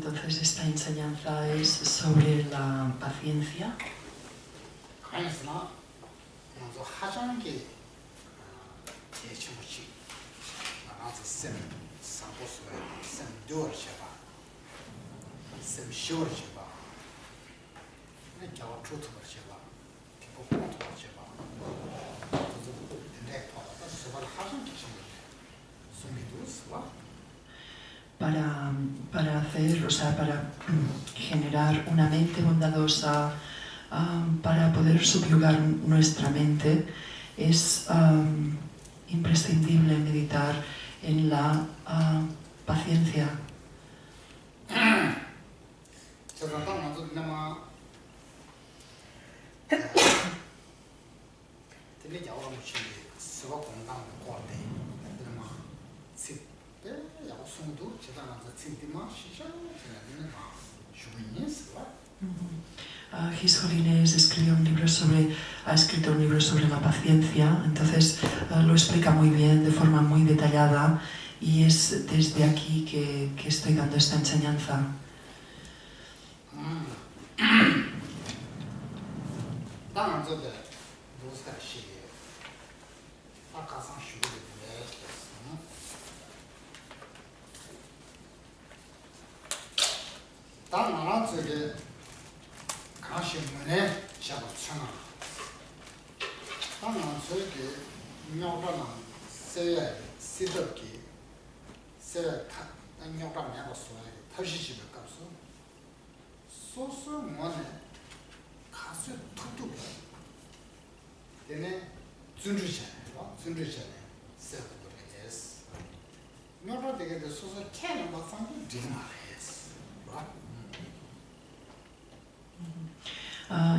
Entonces esta enseñanza es sobre la paciencia. Para hacer, o sea, para generar una mente bondadosa, para poder subyugar nuestra mente, es imprescindible meditar en la paciencia. His Holiness ha escrito un libro sobre la paciencia, entonces lo explica muy bien, de forma muy detallada, y es desde aquí que estoy dando esta enseñanza.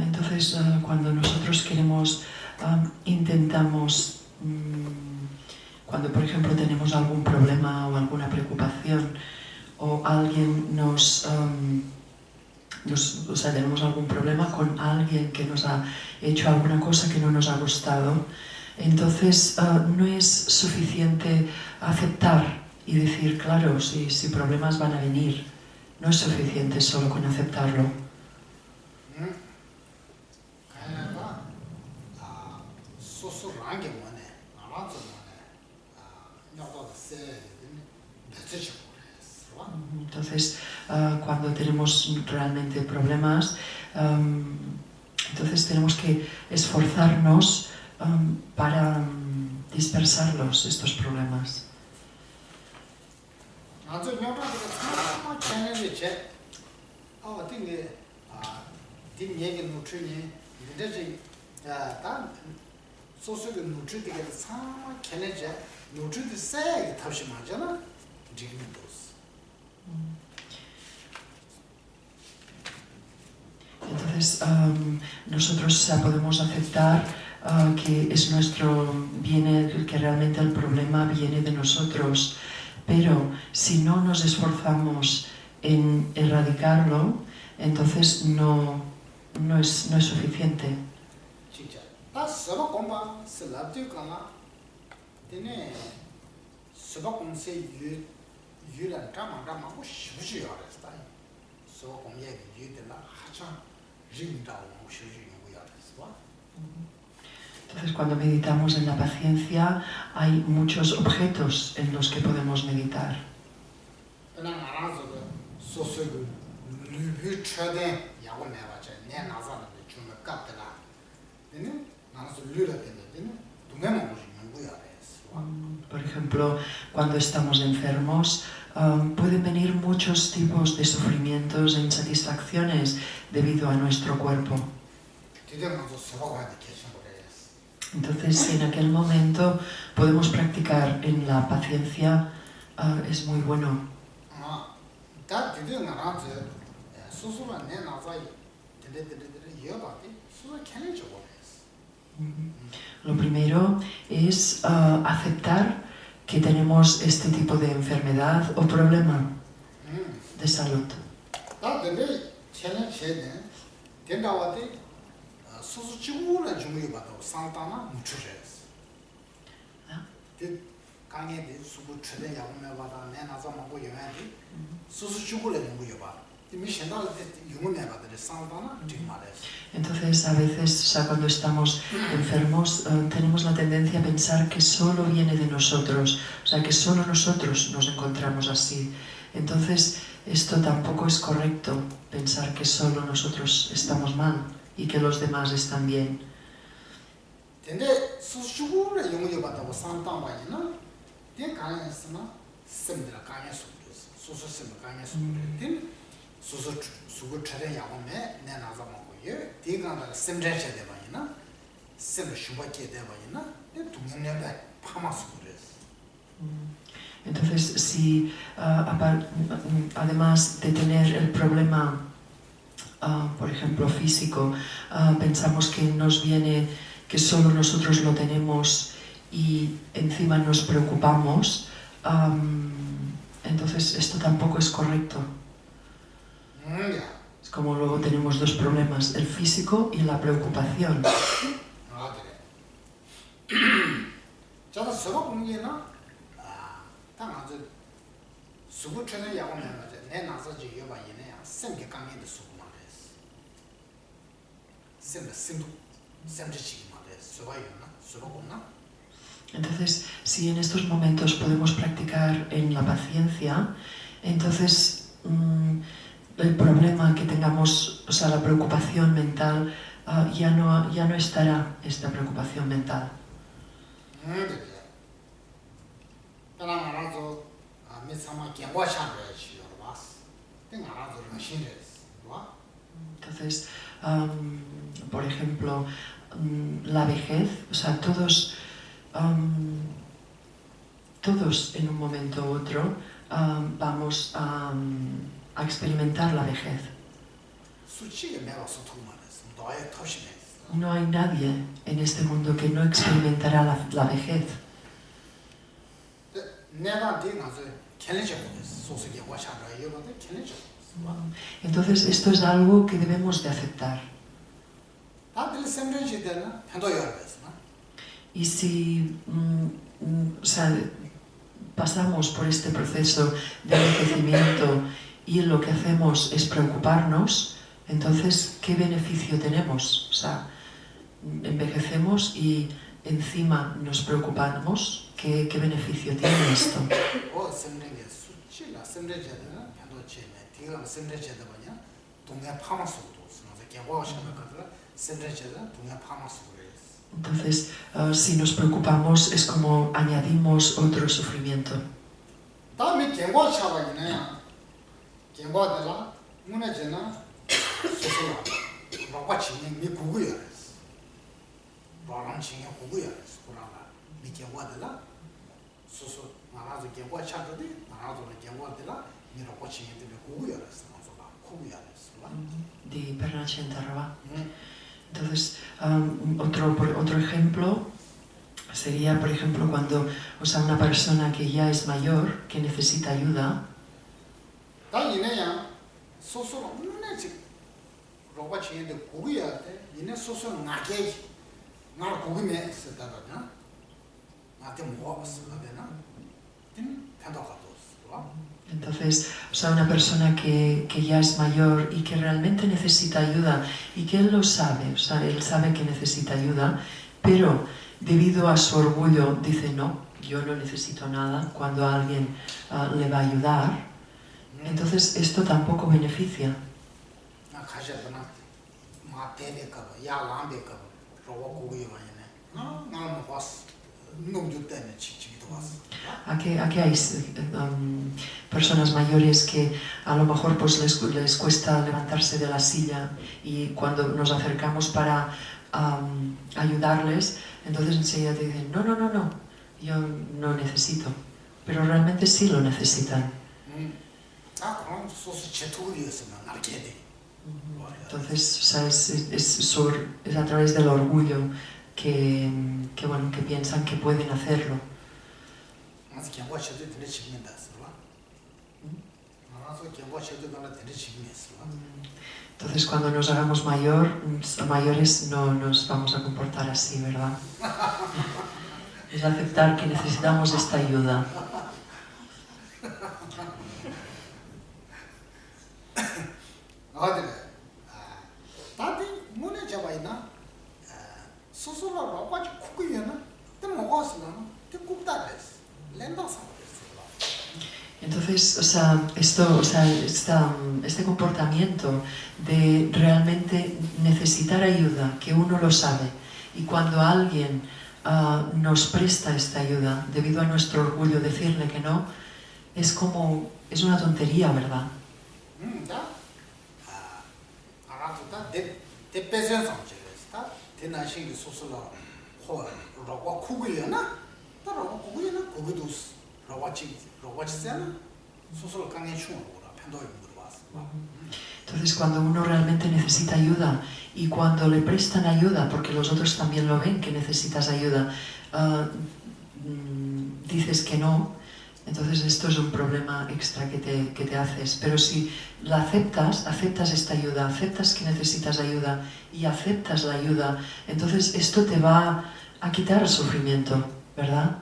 Entonces, cuando nosotros intentamos, cuando por ejemplo tenemos algún problema o alguna preocupación, o alguien o sea, tenemos algún problema con alguien que nos ha hecho alguna cosa que no nos ha gustado, entonces no es suficiente aceptar y decir, claro, si problemas van a venir, no es suficiente solo con aceptarlo. Entonces, cuando tenemos realmente problemas, entonces tenemos que esforzarnos para dispersarlos, estos problemas. Entonces, nosotros podemos aceptar que es que realmente el problema viene de nosotros, pero si no nos esforzamos en erradicarlo, entonces no es suficiente. Entonces, cuando meditamos en la paciencia, hay muchos objetos en los que podemos meditar. Por ejemplo, cuando estamos enfermos, pueden venir muchos tipos de sufrimientos e insatisfacciones debido a nuestro cuerpo. Entonces, si en aquel momento podemos practicar en la paciencia, es muy bueno. Lo primero es aceptar que tenemos este tipo de enfermedad o problema de salud. Entonces, a veces, o sea, cuando estamos enfermos, tenemos la tendencia a pensar que solo viene de nosotros, o sea, que solo nosotros nos encontramos así. Entonces, esto tampoco es correcto, pensar que solo nosotros estamos mal y que los demás están bien. Entonces, si además de tener el problema, por ejemplo, físico, pensamos que nos viene, que solo nosotros lo tenemos y encima nos preocupamos, entonces esto tampoco es correcto. Es como luego tenemos dos problemas, el físico y la preocupación. Entonces, si en estos momentos podemos practicar en la paciencia, entonces el problema que tengamos, o sea, la preocupación mental, ya no estará esta preocupación mental. Entonces, por ejemplo, la vejez, o sea, todos en un momento u otro vamos a experimentar la vejez. No hay nadie en este mundo que no experimentará la vejez. Entonces esto es algo que debemos de aceptar. Y si o sea, pasamos por este proceso de envejecimiento y lo que hacemos es preocuparnos, entonces, ¿qué beneficio tenemos? O sea, envejecemos y encima nos preocupamos, ¿qué beneficio tiene esto? Entonces, si nos preocupamos es como añadimos otro sufrimiento. Entonces, otro ejemplo sería, por ejemplo, cuando una persona que ya es mayor, que necesita ayuda, entonces, una persona que ya es mayor y que realmente necesita ayuda y que él lo sabe, él sabe que necesita ayuda, pero debido a su orgullo dice no, yo no necesito nada cuando alguien le va a ayudar, entonces esto tampoco beneficia. Aquí hay personas mayores que a lo mejor pues les cuesta levantarse de la silla y cuando nos acercamos para ayudarles, entonces enseguida te dicen no, yo no necesito, pero realmente sí lo necesitan. Entonces, es a través del orgullo que piensan que pueden hacerlo. Entonces, cuando nos hagamos mayores, no nos vamos a comportar así, ¿verdad? es aceptar que necesitamos esta ayuda. Entonces, este comportamiento de realmente necesitar ayuda, que uno lo sabe, y cuando alguien nos presta esta ayuda, debido a nuestro orgullo, decirle que no, es una tontería, ¿verdad? Entonces, cuando uno realmente necesita ayuda y cuando le prestan ayuda, porque los otros también lo ven que necesitas ayuda, dices que no, entonces esto es un problema extra que te haces. Pero si la aceptas esta ayuda, aceptas que necesitas ayuda y aceptas la ayuda, entonces esto te va a quitar el sufrimiento, ¿verdad?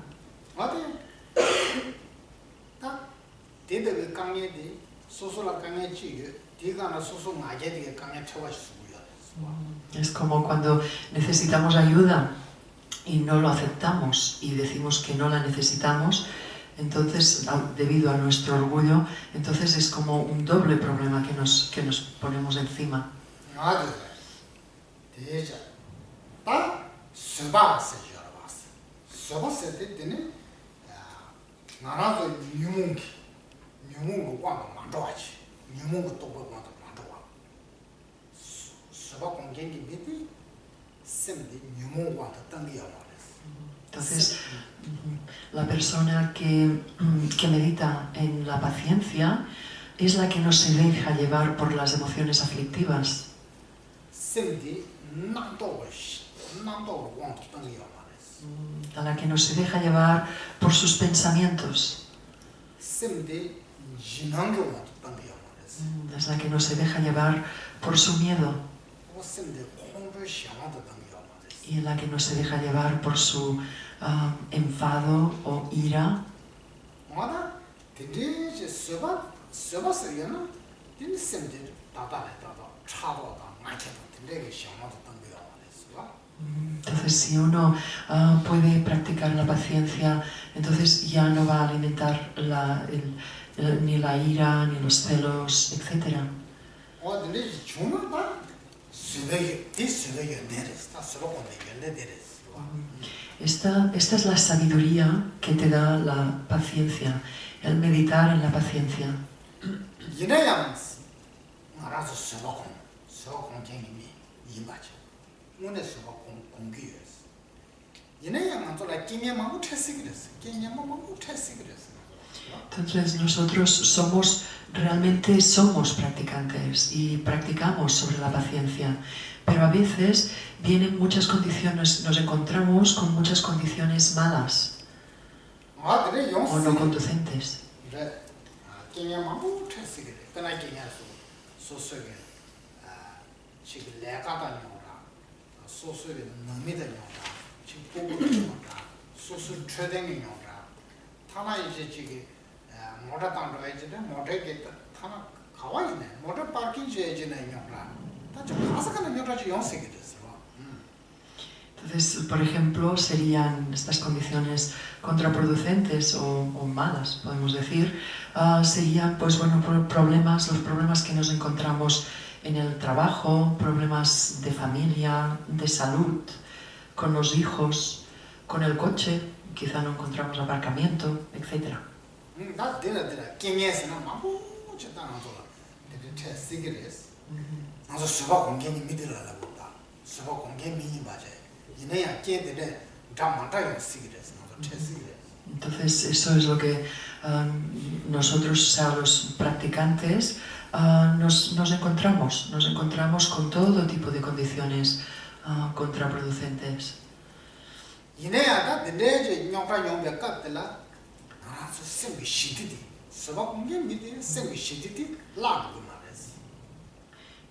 Es como cuando necesitamos ayuda y no lo aceptamos y decimos que no la necesitamos, entonces, debido a nuestro orgullo, entonces es como un doble problema que nos ponemos encima. Entonces, la persona que medita en la paciencia es la que no se deja llevar por las emociones aflictivas. A la que no se deja llevar por sus pensamientos. Es la que no se deja llevar por su miedo. Y la que no se deja llevar por su enfado o ira. Entonces, si uno puede practicar la paciencia, entonces ya no va a alimentar ni la ira, ni los celos, etc. Esta es la sabiduría que te da la paciencia, el meditar en la paciencia. Entonces nosotros realmente somos practicantes y practicamos sobre la paciencia, pero a veces vienen muchas condiciones, nos encontramos con muchas condiciones malas o no conducentes. Entonces, por ejemplo, serían estas condiciones contraproducentes o malas, podemos decir, serían pues, bueno, los problemas que nos encontramos en el trabajo, problemas de familia, de salud, con los hijos, con el coche, quizá no encontramos aparcamiento, etc. Entonces eso es lo que nosotros, o sea, los practicantes, nos encontramos con todo tipo de condiciones contraproducentes.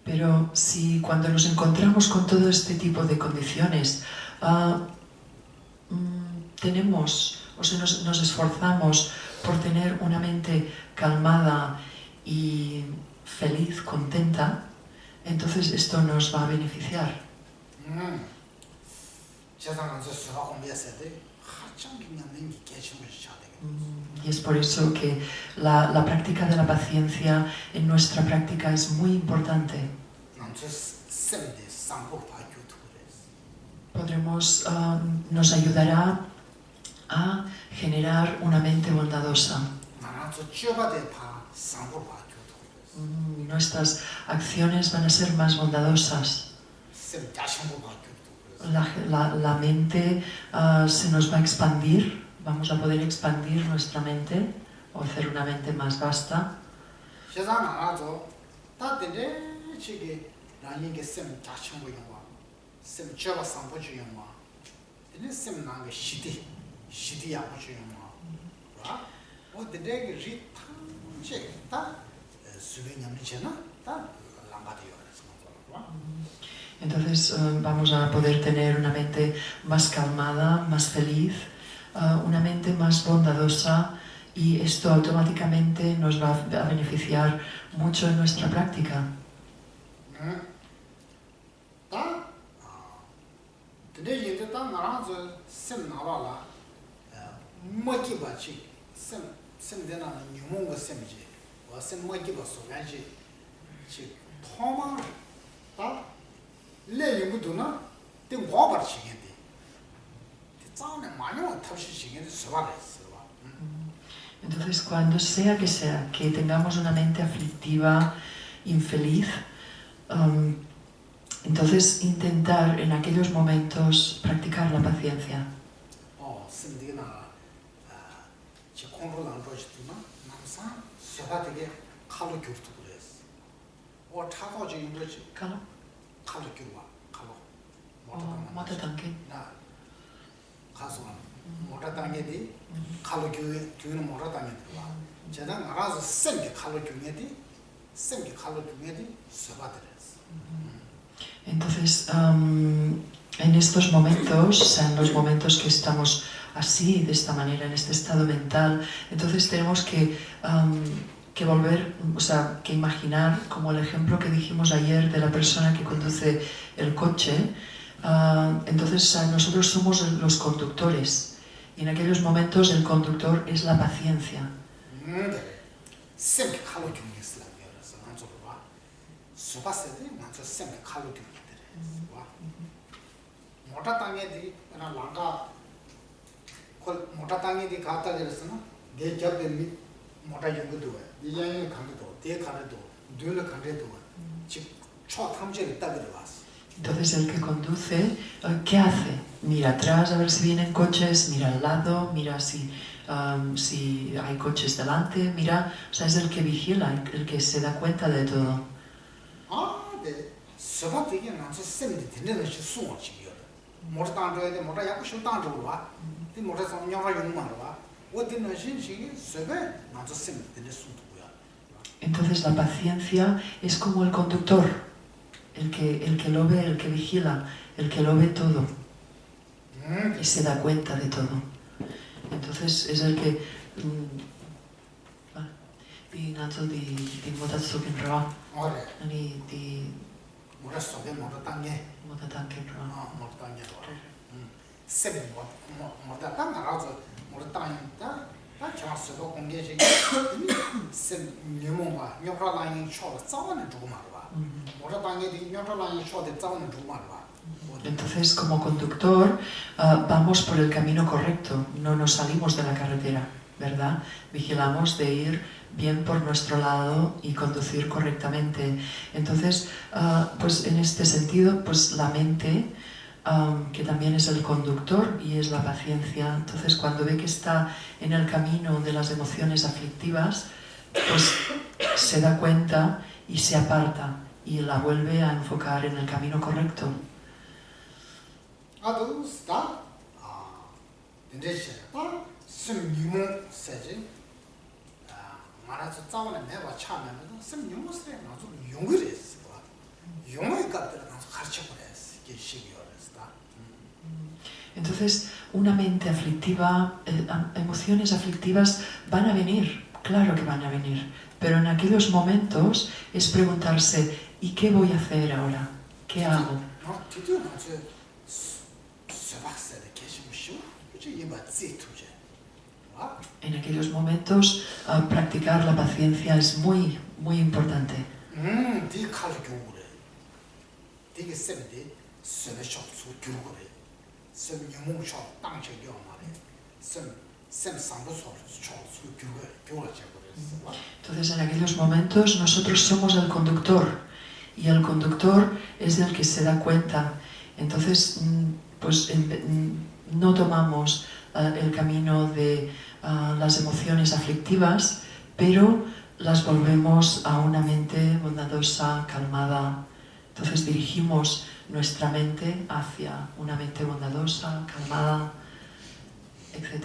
Pero si cuando nos encontramos con todo este tipo de condiciones, tenemos, o sea, nos esforzamos por tener una mente calmada y feliz, contenta, entonces esto nos va a beneficiar. Y es por eso que la práctica de la paciencia en nuestra práctica es muy importante. Nos ayudará a generar una mente bondadosa. Nuestras acciones van a ser más bondadosas. La mente se nos va a expandir, vamos a poder expandir nuestra mente o hacer una mente más vasta. Entonces vamos a poder tener una mente más calmada, más feliz, una mente más bondadosa, y esto automáticamente nos va a beneficiar mucho en nuestra práctica. Entonces, cuando sea que tengamos una mente aflictiva, infeliz, entonces intentar en aquellos momentos practicar la paciencia. Entonces, en estos momentos, o sea, en los momentos que estamos así, de esta manera, en este estado mental, entonces tenemos que volver, o sea, que imaginar, como el ejemplo que dijimos ayer de la persona que conduce el coche. Entonces nosotros somos los conductores, y en aquellos momentos el conductor es la paciencia. Entonces el que conduce, ¿qué hace? Mira atrás a ver si vienen coches, mira al lado, mira si hay coches delante, mira, o sea, es el que vigila, el que se da cuenta de todo. Entonces la paciencia es como el conductor, el que lo ve, el que vigila, el que lo ve todo y se da cuenta de todo. Entonces es el que Entonces, como conductor, vamos por el camino correcto, no nos salimos de la carretera, ¿verdad? Vigilamos de ir bien por nuestro lado y conducir correctamente. Entonces, pues en este sentido, pues la mente, que también es el conductor y es la paciencia, entonces cuando ve que está en el camino de las emociones aflictivas, pues se da cuenta y se aparta y la vuelve a enfocar en el camino correcto. Entonces, una mente aflictiva, emociones aflictivas van a venir, claro que van a venir, pero en aquellos momentos es preguntarse, ¿y qué voy a hacer ahora? ¿Qué hago? En aquellos momentos, practicar la paciencia es muy, muy importante. Entonces, en aquellos momentos, nosotros somos el conductor y el conductor es el que se da cuenta. Entonces, pues no tomamos el camino de las emociones aflictivas, pero las volvemos a una mente bondadosa, calmada. Entonces dirigimos nuestra mente hacia una mente bondadosa, calmada, etc.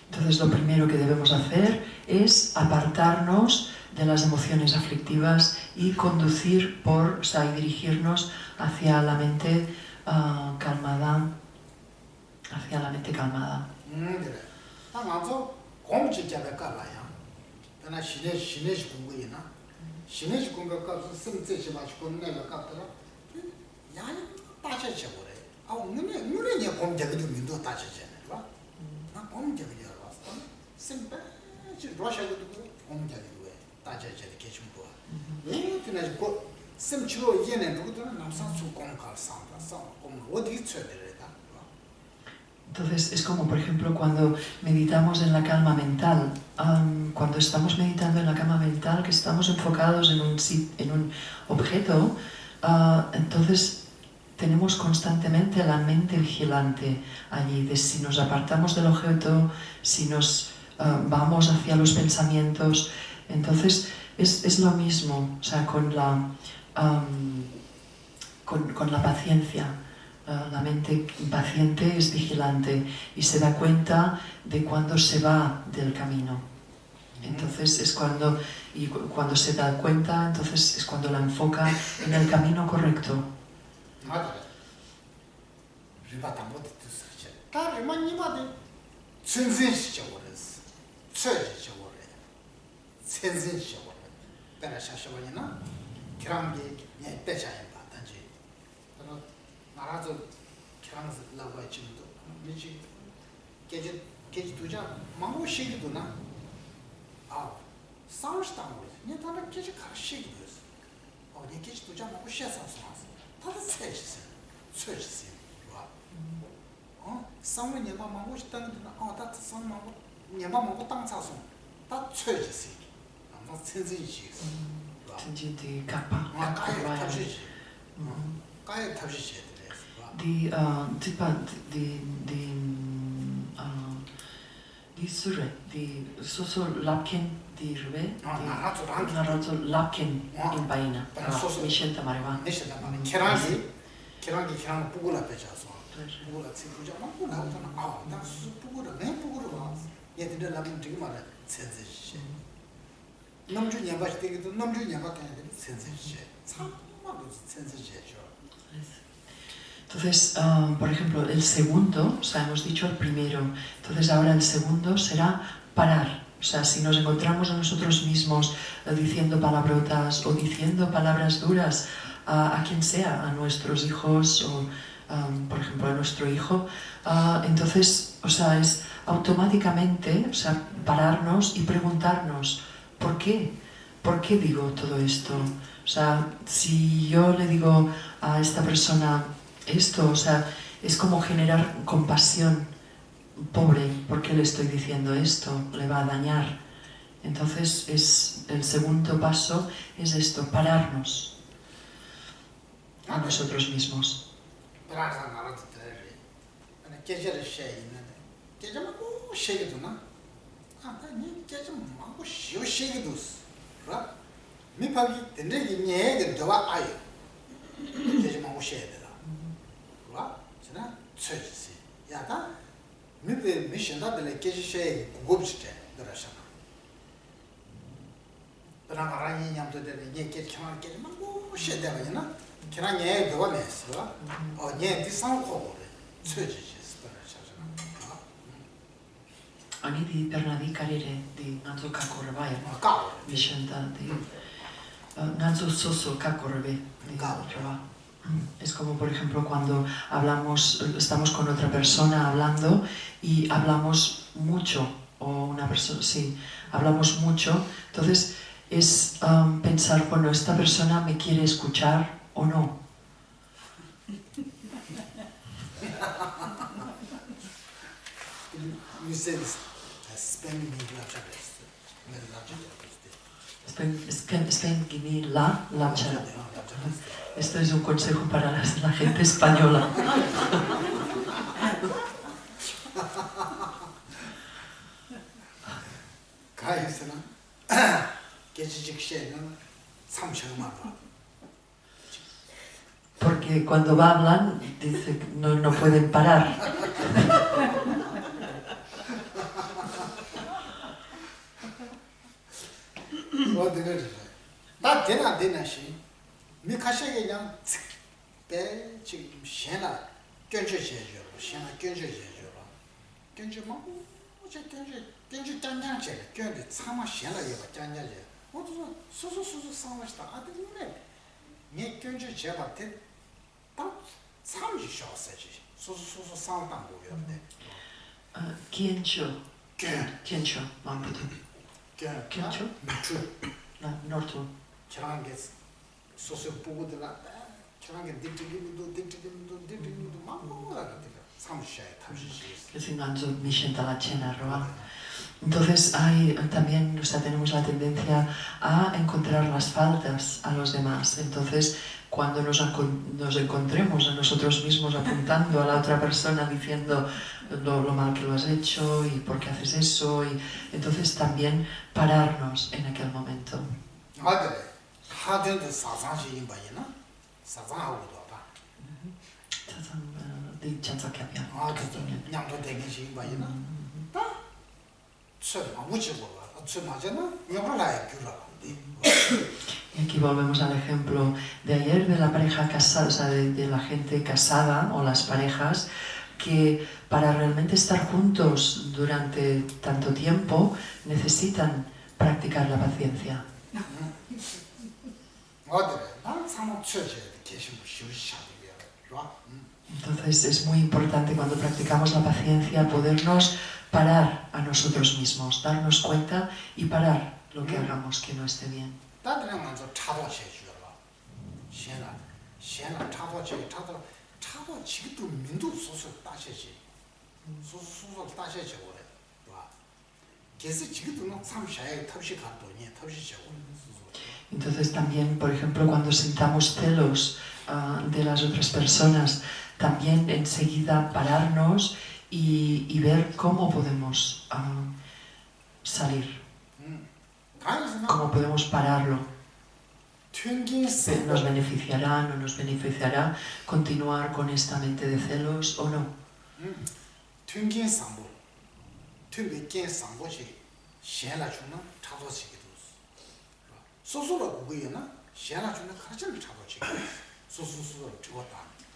Entonces lo primero que debemos hacer es apartarnos de las emociones aflictivas y conducir o sea, y dirigirnos hacia la mente calmada, hacia la mente calmada. Entonces es como, por ejemplo, cuando meditamos en la calma mental. Cuando estamos meditando en la calma mental, que estamos enfocados en un objeto, entonces tenemos constantemente la mente vigilante allí, de si nos apartamos del objeto, si nos vamos hacia los pensamientos. Entonces es lo mismo, o sea, con la paciencia. La mente paciente es vigilante y se da cuenta de cuando se va del camino. Entonces es cuando se da cuenta, entonces es cuando la enfoca en el camino correcto. Di surre, di soso lapken di rve, di narazo lapken in paina. Mi scelta mariva. Kirangi pugula pechaso. Pugula tsipuja, pugula utana, na pugula, ne pugula. Yetide labin tigmara tsenze shi. Namju nyamba shitegi to namju nyamba kaya tsenze shi. Tsama lo tsenze shi. Entonces, por ejemplo, el segundo, o sea, hemos dicho el primero, entonces ahora el segundo será parar. O sea, si nos encontramos a nosotros mismos diciendo palabrotas o diciendo palabras duras a quien sea, a nuestros hijos o, por ejemplo, a nuestro hijo, entonces, o sea, es automáticamente, o sea, pararnos y preguntarnos, ¿por qué? ¿Por qué digo todo esto? O sea, si yo le digo a esta persona esto, o sea, es como generar compasión. Pobre, ¿por qué le estoy diciendo esto? Le va a dañar. Entonces, el segundo paso es esto, pararnos a nosotros mismos. tsöjisi. Yata, mipe mishinda bile keshishe gubchite, durashana. Duranga rangi nyamto dere, nye kirang kiri, ma gubshe dere yana, kirang nye gwa nesi, o nye di sang kogore, tsöjisi, durashana. Ani di Bernadi Karire, di Nanzo Kakorabaya, mishinda di Nanzo Soso Kakorabe, di Rava. Es como, por ejemplo, cuando estamos con otra persona hablando y hablamos mucho, o una persona, sí, hablamos mucho, entonces es pensar, bueno, ¿esta persona me quiere escuchar o no? Esto es un consejo para la gente española. Porque cuando hablan, dice que no pueden parar. mi kasha게 양 배 지금 셴라 견주제죠. 셴라 견주제죠. 견주만 어제 견주 짠짠제. 견주 참아 셴라 이거 짠짠제. 어디서 수수수수 상황이다. 아들이네. 네 견주 제가 딱 참지 쇼세지. 수수수수 상황 보여는데. 견주. 견주. 마음부터. 견주? 노르투. 저런 게 소소 보고들아 저런 게 딕틱이도 막 뭐라 삼샤에 탐시시. Que Nanzo Mishenta la Chena, Roa. Entonces también tenemos la tendencia a encontrar las faltas a los demás. Entonces, cuando nos encontremos a nosotros mismos apuntando a la otra persona diciendo lo mal que lo has hecho y por qué haces eso, y entonces también pararnos en aquel momento. Y aquí volvemos al ejemplo de ayer de la pareja casada, o sea, de la gente casada o las parejas que para realmente estar juntos durante tanto tiempo necesitan practicar la paciencia. Entonces es muy importante cuando practicamos la paciencia podernos parar a nosotros mismos, darnos cuenta y parar lo que hagamos que no esté bien. Entonces también, por ejemplo, cuando sintamos celos de las otras personas, también enseguida pararnos y ver cómo podemos salir, cómo podemos pararlo. ¿Nos beneficiará, no nos beneficiará continuar con esta mente de celos o no?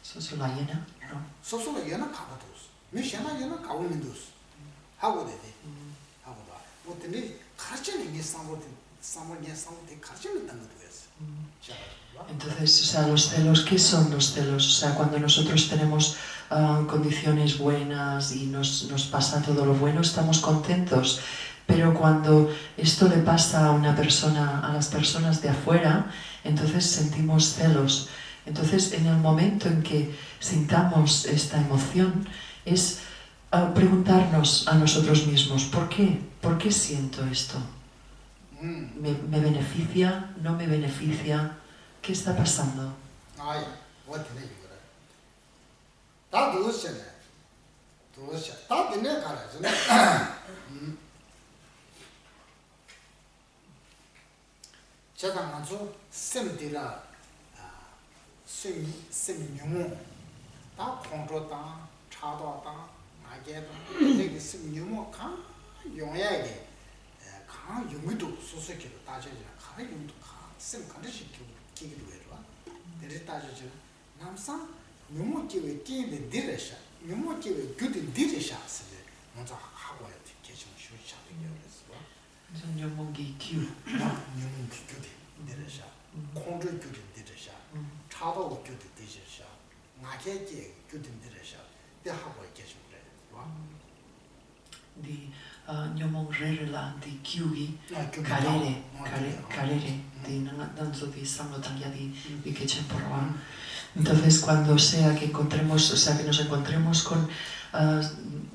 소소라 얘나? 소소라 얘나 가고도스. 미샤나 얘나 가고민도스. 하고 되지. 하고다. 어떤데 가르치는 게 상모게 상모데 가르치는 단도 됐어. Entonces, o sea, los celos, ¿qué son los celos? O sea, cuando nosotros tenemos condiciones buenas y nos pasa todo lo bueno, estamos contentos. Pero cuando esto le pasa a una persona, a las personas de afuera, entonces sentimos celos. Entonces, en el momento en que sintamos esta emoción, es preguntarnos a nosotros mismos, ¿por qué? ¿Por qué siento esto? ¿Me beneficia? ¿No me beneficia? ¿Qué está pasando? 차도 다 나게도 되게 심유모 강 용야게 강 용기도 소소기도 따져지나 강 용도 강 간지시키고 기기도 해라 내리 따져지 남상 묘모기에 끼인데 디레샤 묘모기에 규디 디레샤스 먼저 하고 해야 돼 계속 쉬우셔야 그래서 묘모기 규 묘모기 규디 디레샤 공주 규디 디레샤 차도 규디 디레샤 나게기 규디 디레샤 대 하고 계속 그래 와 di nyomong rerela di kyugi kalere di nanzo di samlo tangya di kechen porwa. Entonces cuando sea que encontremos, o sea que nos encontremos con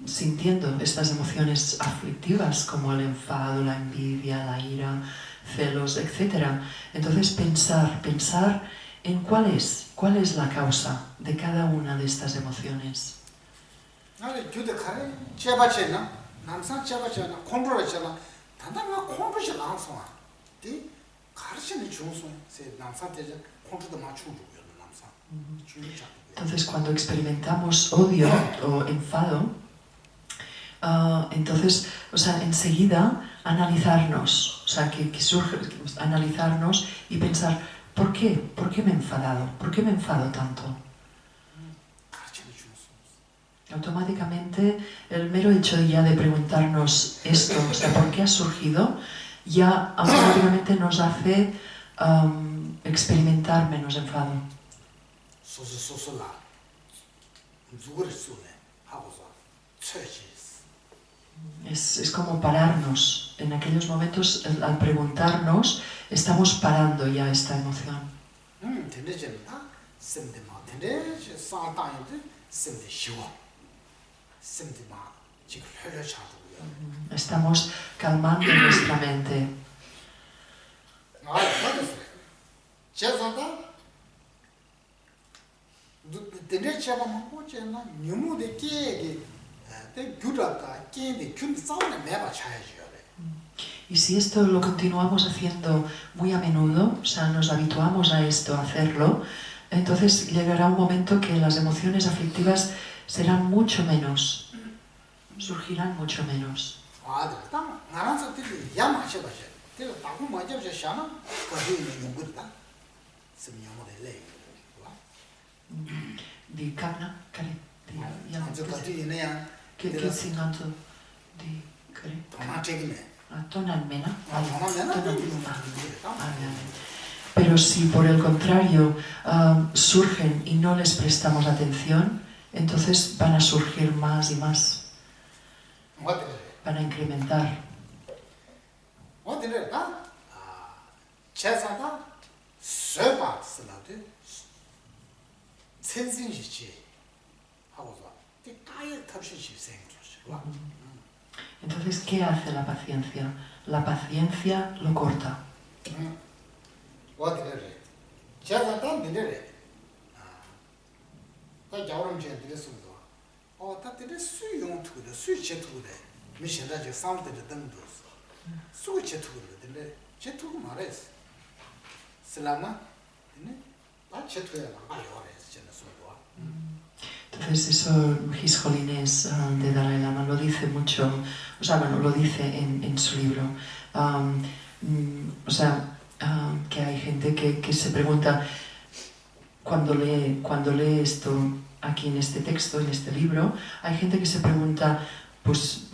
sintiendo estas emociones aflictivas como el enfado, la envidia, la ira, celos, etc. Entonces pensar en cuál es la causa de cada una de estas emociones. 남산 잡아잖아 공부를 단단한 공부를 나서와 이 가르치는 중소 세 남산 때자 공부도 맞추고 남산 Entonces cuando experimentamos odio o enfado entonces o sea enseguida analizarnos o sea que surge analizarnos y pensar ¿por qué me he enfadado? ¿Por qué me enfado tanto? Automáticamente el mero hecho ya de preguntarnos esto, o sea, ¿por qué ha surgido? Ya automáticamente nos hace experimentar menos enfado. Es como pararnos. En aquellos momentos, al preguntarnos, estamos parando ya esta emoción. Estamos calmando nuestra mente. Y si esto lo continuamos haciendo muy a menudo, o sea, nos habituamos a esto, a hacerlo, entonces llegará un momento que las emociones aflictivas serán mucho menos, surgirán mucho menos. Di karna, kare, di yang, que singanto, di kare. Tonalmena. Pero si por el contrario surgen y no les prestamos atención, entonces van a surgir más y más. Van a incrementar. Entonces, ¿qué hace la paciencia? La paciencia lo corta. Entonces eso Hisjolines de Dalai Lama lo dice mucho, o sea, bueno, lo dice en su libro. O sea, que hay gente que se pregunta, cuando lee esto aquí en este texto, en este libro, hay gente que se pregunta, pues,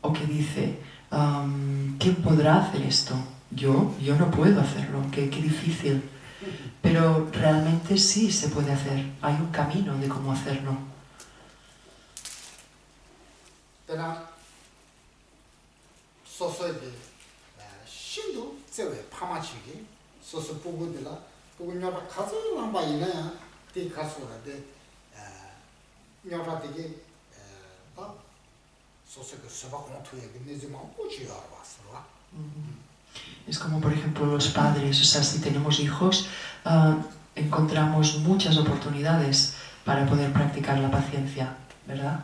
o que dice, ¿quién podrá hacer esto? Yo no puedo hacerlo, qué difícil. Pero realmente sí se puede hacer, hay un camino de cómo hacerlo. Es como, por ejemplo, los padres, o sea, si tenemos hijos, encontramos muchas oportunidades para poder practicar la paciencia, ¿verdad?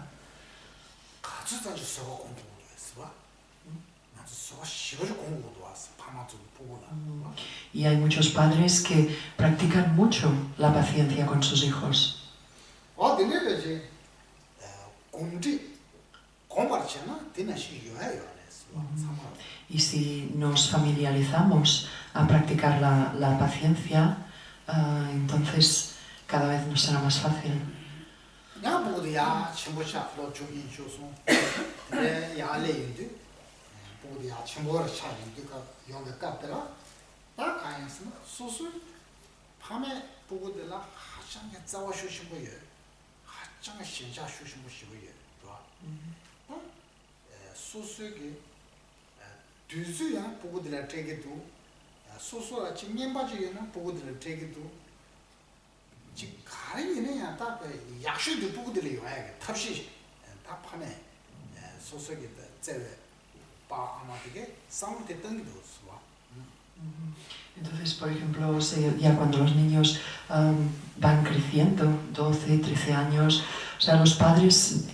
Y hay muchos padres que practican mucho la paciencia con sus hijos. Y si nos familiarizamos a practicar la paciencia, entonces cada vez nos será más fácil. Entonces, por ejemplo, ya cuando los niños van creciendo, 12, 13 años, o sea, los padres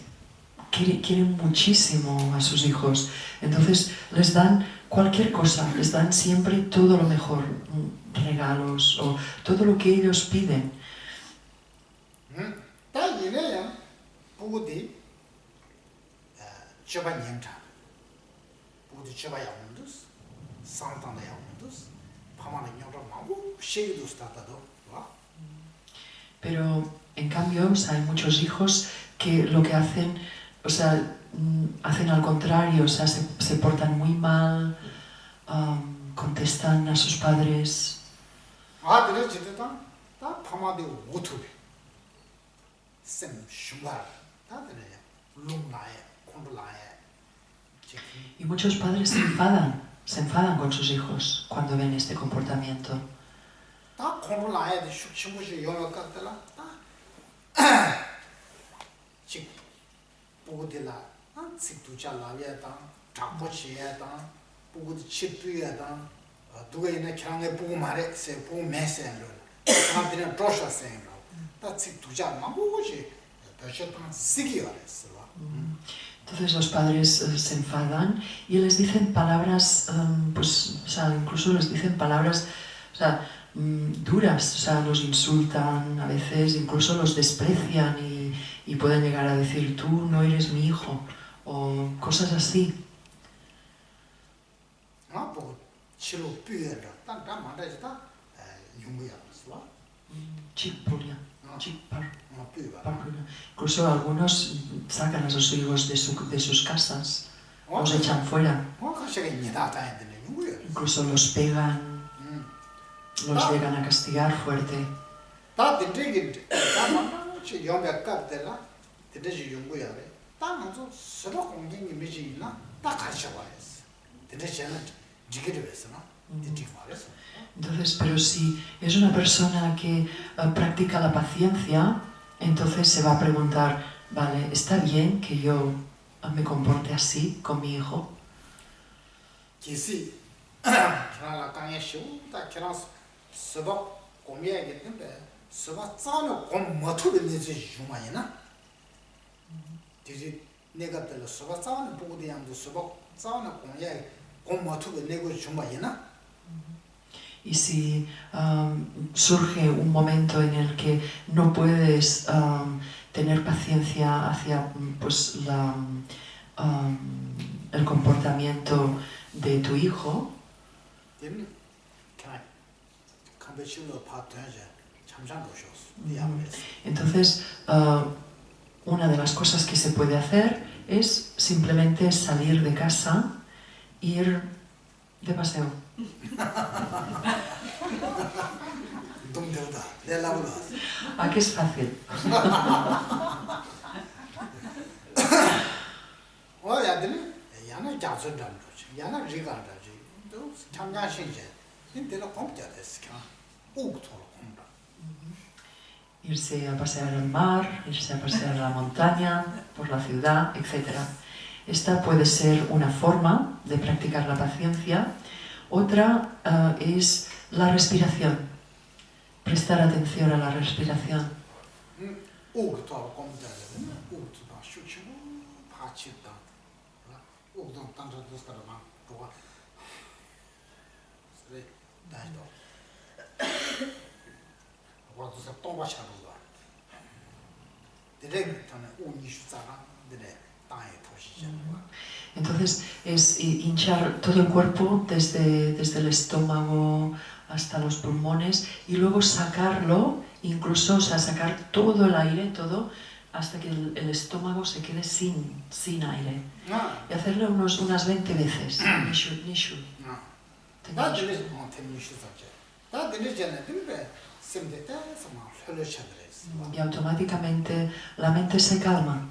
quieren muchísimo a sus hijos, entonces les dan cualquier cosa, les dan siempre todo lo mejor, regalos o todo lo que ellos piden. Pero en cambio, o sea, hay muchos hijos que lo que hacen, o sea, hacen al contrario, o sea, se portan muy mal, contestan a sus padres. Y muchos padres se enfadan con sus hijos cuando ven este comportamiento. Entonces los padres se enfadan y les dicen palabras, pues, o sea, incluso les dicen palabras, o sea, duras, o sea, los insultan a veces, incluso los desprecian y pueden llegar a decir, tú no eres mi hijo, o cosas así. Incluso algunos sacan a sus hijos de sus casas, los echan fuera, incluso los pegan, los llegan a castigar fuerte. Entonces, pero si es una persona que practica la paciencia, entonces se va a preguntar, vale, ¿está bien que yo me comporte así con mi hijo? Y si surge un momento en el que no puedes tener paciencia hacia pues, el comportamiento de tu hijo, entonces una de las cosas que se puede hacer es simplemente salir de casa, ir de paseo. ¿A qué es fácil? Irse a pasear al mar, irse a pasear a la montaña, por la ciudad, etc. Esta puede ser una forma de practicar la paciencia. Otra es la respiración. Prestar atención a la respiración. Entonces es hinchar todo el cuerpo desde el estómago hasta los pulmones y luego sacarlo, incluso, o sea, sacar todo el aire, todo, hasta que el estómago se quede sin aire. Y hacerlo unas 20 veces. Nishu. Y automáticamente la mente se calma.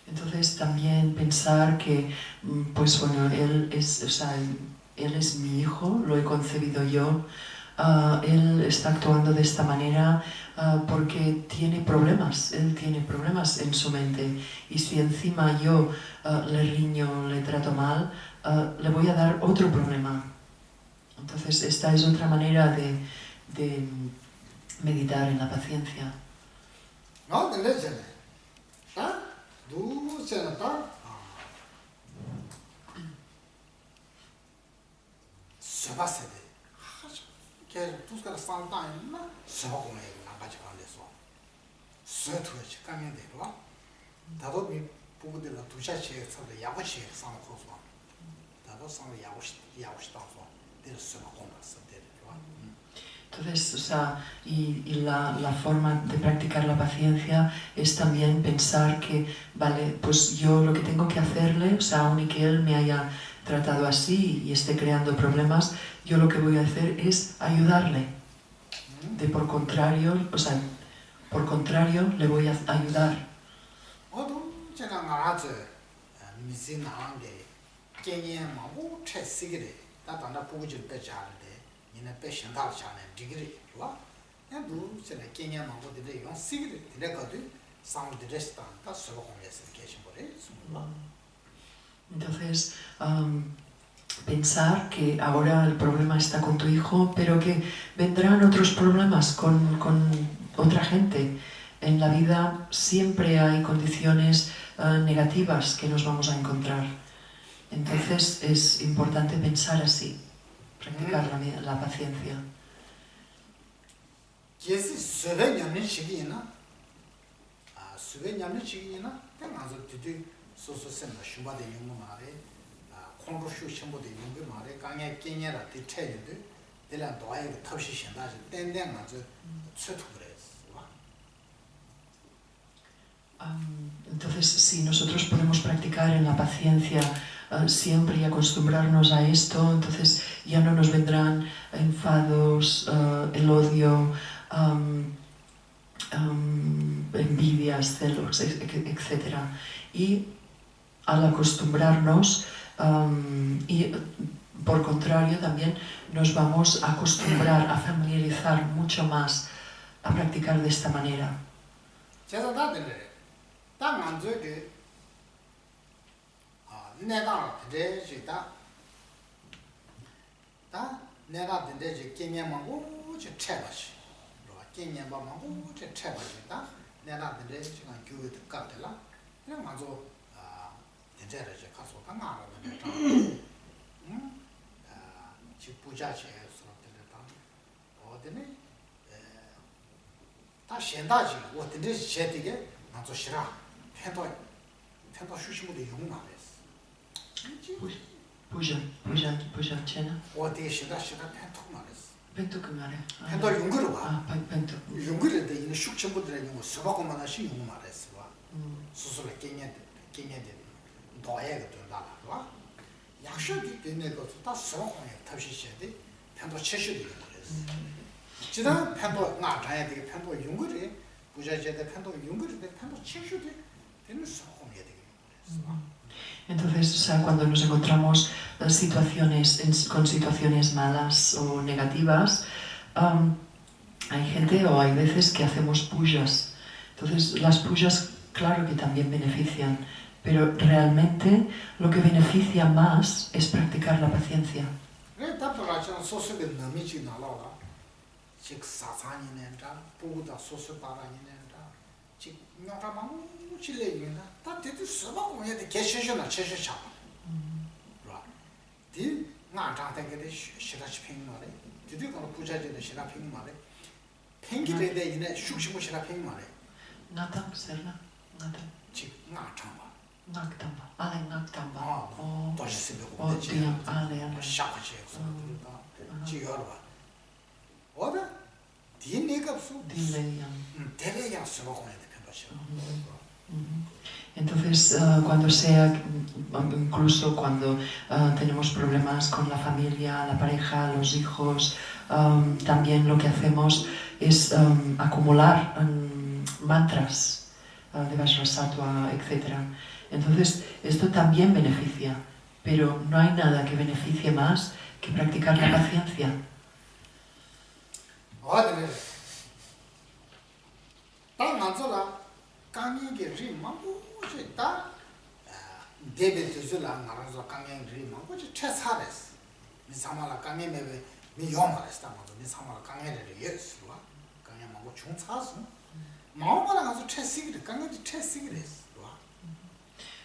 Entonces también pensar que, pues bueno, él es mi hijo, lo he concebido yo, él está actuando de esta manera porque tiene problemas, él tiene problemas en su mente y si encima yo le riño, le trato mal, le voy a dar otro problema. Entonces esta es otra manera de meditar en la paciencia. Entonces, o sea, y la forma de practicar la paciencia es también pensar que, vale, pues yo lo que tengo que hacerle, o sea, aun y que él me haya tratado así y esté creando problemas, yo lo que voy a hacer es ayudarle. Por contrario, le voy a ayudar. Entonces, pensar que ahora el problema está con tu hijo, pero que vendrán otros problemas con otra gente. En la vida siempre hay condiciones negativas que nos vamos a encontrar. Entonces es importante pensar así, practicar la paciencia. Entonces, si nosotros podemos practicar en la paciencia siempre y acostumbrarnos a esto, entonces ya no nos vendrán enfados, el odio, envidias, celos, etc. Y al acostumbrarnos, y por contrario también nos vamos a acostumbrar, a familiarizar mucho más a practicar de esta manera. Puja chena. Pentu kumare. Pentu yunguru wa. Pentu. Yunguru de yin shuk chimbu de yung soba ko mana shi yung mare swa. Susu le kenya de doye de la wa. Yakshu de ne go ta soba ko ne tabshi she de pentu cheshu de mare. Jida pentu na ta de pentu yunguru puja je de pentu yunguru de pentu cheshu de tenu soba ko ne de mare. Entonces, o sea, cuando nos encontramos con situaciones malas o negativas, hay gente o hay veces que hacemos pujas. Entonces, las pujas, claro que también benefician, Pero realmente lo que beneficia más es practicar la paciencia. Natang serna, natang. Naktamba, ale naktamba. Oh, oh, dia, ale, ale. Entonces, cuando sea, incluso cuando tenemos problemas con la familia, la pareja, los hijos, también lo que hacemos es acumular mantras de Vajrasattva, etc. Entonces, esto también beneficia, pero no hay nada que beneficie más que practicar la paciencia.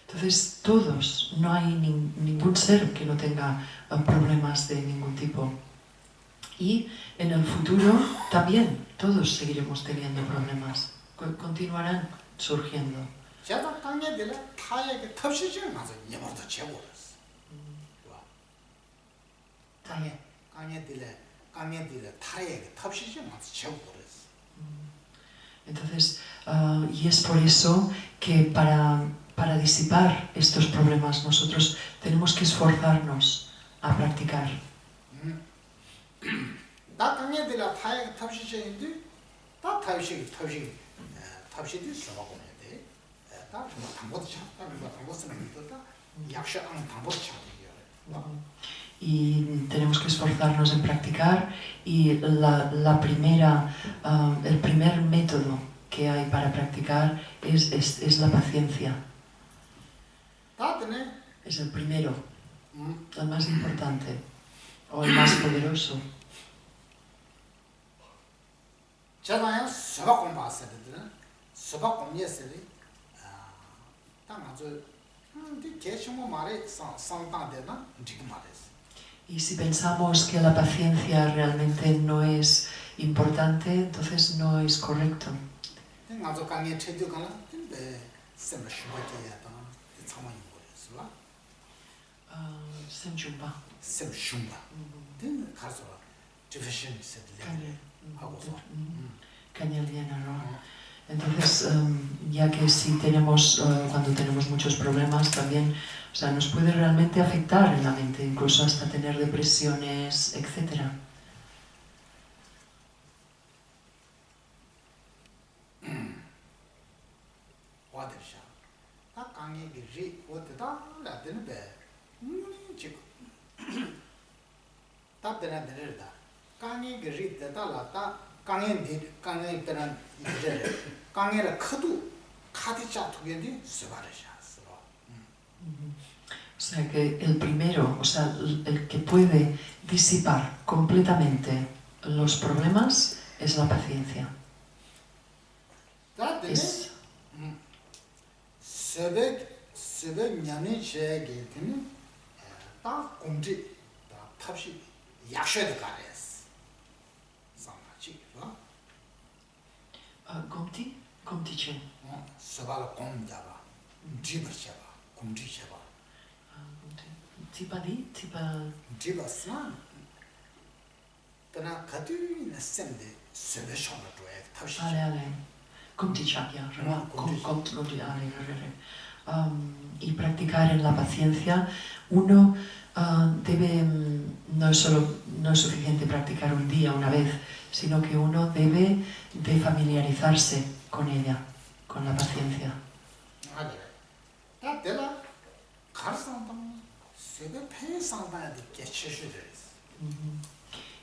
Entonces, todos, no hay ningún ser que no tenga problemas de ningún tipo. Y en el futuro también todos seguiremos teniendo problemas, continuarán surgiendo. Entonces, y es por eso que para disipar estos problemas nosotros tenemos que esforzarnos a practicar. Y tenemos que esforzarnos en practicar, y el primer método que hay para practicar es la paciencia. Es el primero, el más importante, o el más poderoso. Y si pensamos que la paciencia realmente no es importante, entonces no es correcto. Entonces, ya que si tenemos, cuando tenemos muchos problemas también, o sea, nos puede realmente afectar en la mente, incluso hasta tener depresiones, etc. O sea que el primero, o sea, el que puede disipar completamente los problemas es la paciencia. Es Gomti? Gomti chen. Tipa di? Tipa... Tipa san. Tana katu na semde sebe shona doye tabshi. Ale. Gomti chakya, Gomti ale. Y practicar en la paciencia, uno debe, no es suficiente practicar un día, una vez, sino que uno debe de familiarizarse con ella, con la paciencia.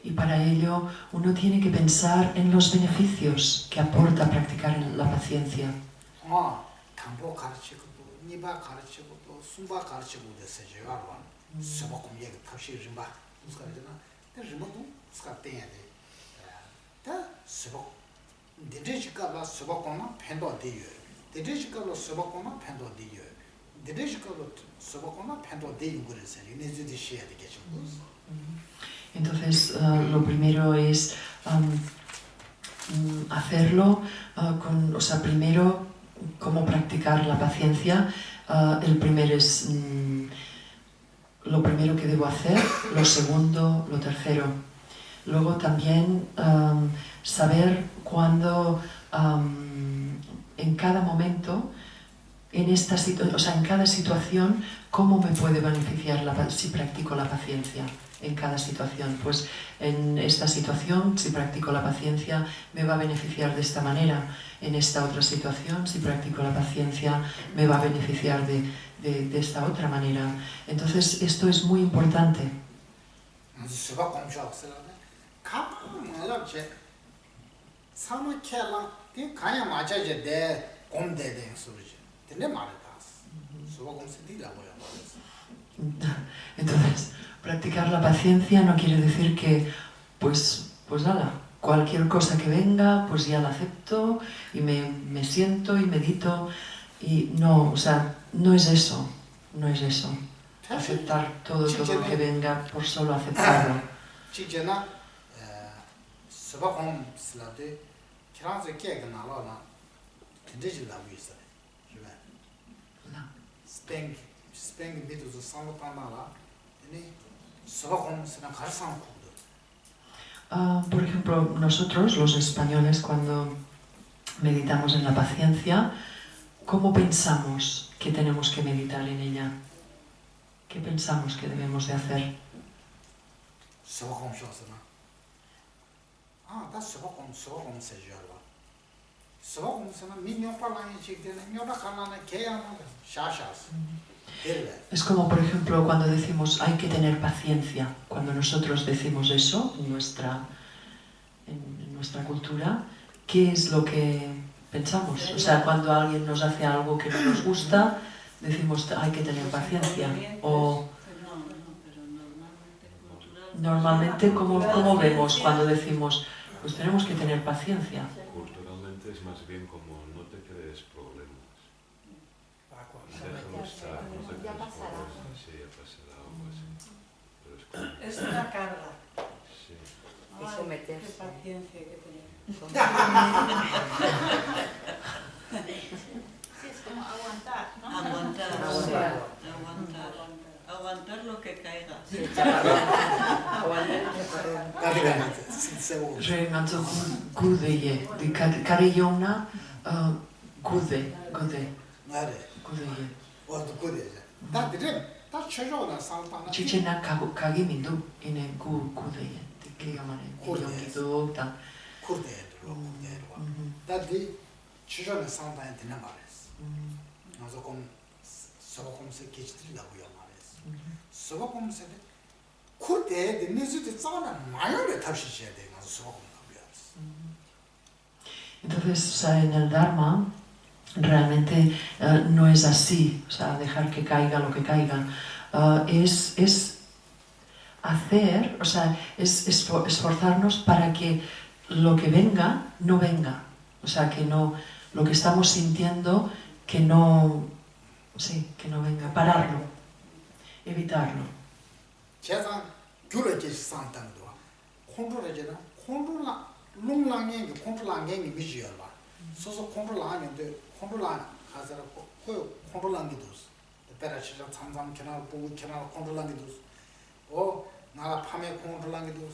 Y para ello uno tiene que pensar en los beneficios que aporta practicar en la paciencia. 니바 가르치고 또 숨바 가르치고 됐어요. 알아. 서버 공예 탑시 림바. 무슨 거잖아. 근데 림도 스카 때야 돼. 다 서버 데데지가라 서버 공나 팬도 돼요. 데데지가라 서버 공나 팬도 돼요. 데데지가라 서버 공나 팬도 돼요 그래서 이제도 시야 되겠죠. Entonces, lo primero es hacerlo o sea, primero, cómo practicar la paciencia. El primero es lo primero que debo hacer, lo segundo, lo tercero. Luego también saber cuándo, en cada momento, o sea, en cada situación, cómo me puede beneficiar si practico la paciencia. En cada situación, pues en esta situación, si practico la paciencia, me va a beneficiar de esta manera. En esta otra situación, si practico la paciencia, me va a beneficiar de esta otra manera. Entonces, esto es muy importante. Entonces, practicar la paciencia no quiere decir que, pues ala, cualquier cosa que venga, pues ya la acepto y me siento y medito. Y no, o sea, no es eso, no es eso. Aceptar todo lo que venga por solo aceptarlo. Por ejemplo, nosotros, los españoles, cuando meditamos en la paciencia, ¿cómo pensamos que tenemos que meditar en ella? ¿Qué pensamos que debemos de hacer? Es como, por ejemplo, cuando decimos hay que tener paciencia. Cuando nosotros decimos eso en nuestra cultura, ¿qué es lo que pensamos? O sea, cuando alguien nos hace algo que no nos gusta, decimos hay que tener paciencia. O normalmente, ¿cómo vemos cuando decimos pues tenemos que tener paciencia? Culturalmente es más bien como no te crees problemas. Déjalo estar, no te crees problemas. Sí, ya pasará algo así. Pero es una carga. Sí. Y someterse. Qué paciencia hay que tener. Sí, es como aguantar, ¿no? Aguantar lo que caiga. Že na to gude je. Kare jona gude je. Čiče na kage mindu ine gude je. Ke yamane yongido ta. Dadi chichona santan tina mares. Nazo kom sobakomse kechitri laguya mares. Sobakomse de kurte de nizu de tsana mayore tabshiche de nazo sobakom laguya. Entonces, o sea, en el Dharma realmente no es así, o sea, dejar que caiga lo que caiga. Es hacer, o sea, es esforzarnos para que lo que venga, no venga. O sea, que no, lo que estamos sintiendo, que no venga. Pararlo, evitarlo. 나라 밤에 컨트롤하기도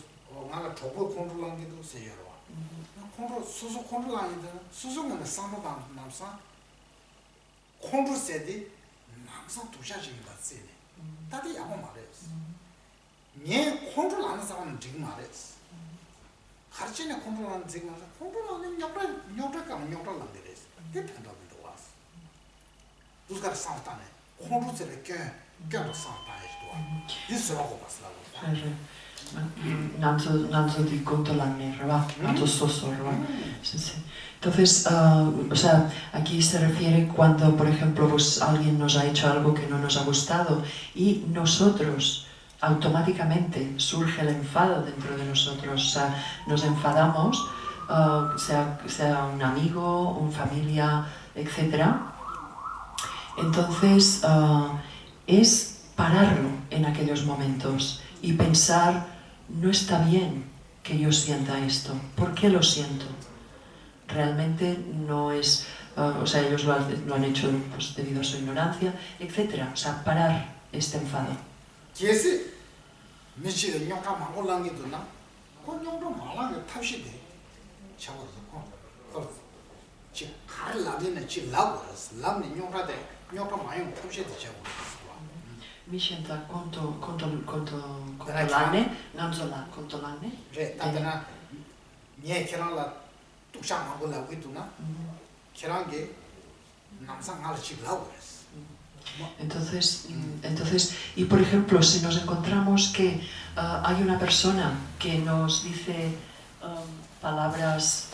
나라 조고 컨트롤하기도 세요. 컨트롤 수수 컨트롤하기도 수수는 상도방 남사 컨트롤 세디 남사 도샤지기 같지. 다들 야고 말해요. 네 컨트롤하는 사람은 지금 말해요. 가르치는 컨트롤하는 지금 컨트롤하는 녀가 녀라는 데래. 대편도도 왔어. 누가 상담해. 컨트롤을 껴도 상담해 줘. 있으라고 봤어. nanzo di contolanne, ¿verdad? Nanzo soso, ¿verdad? Sí, sí. Entonces, o sea, aquí se refiere cuando, por ejemplo, pues alguien nos ha hecho algo que no nos ha gustado y nosotros automáticamente surge el enfado dentro de nosotros, o sea, nos enfadamos, sea un amigo, una familia, etc. Entonces, es pararlo en aquellos momentos y pensar, no está bien que yo sienta esto, ¿por qué lo siento? Realmente no es, o sea, ellos lo han hecho pues, debido a su ignorancia, etc. O sea, parar este enfado. Mi sienta contolanne, nanzola contolanne. Entonces, y por ejemplo, si nos encontramos que hay una persona que nos dice palabras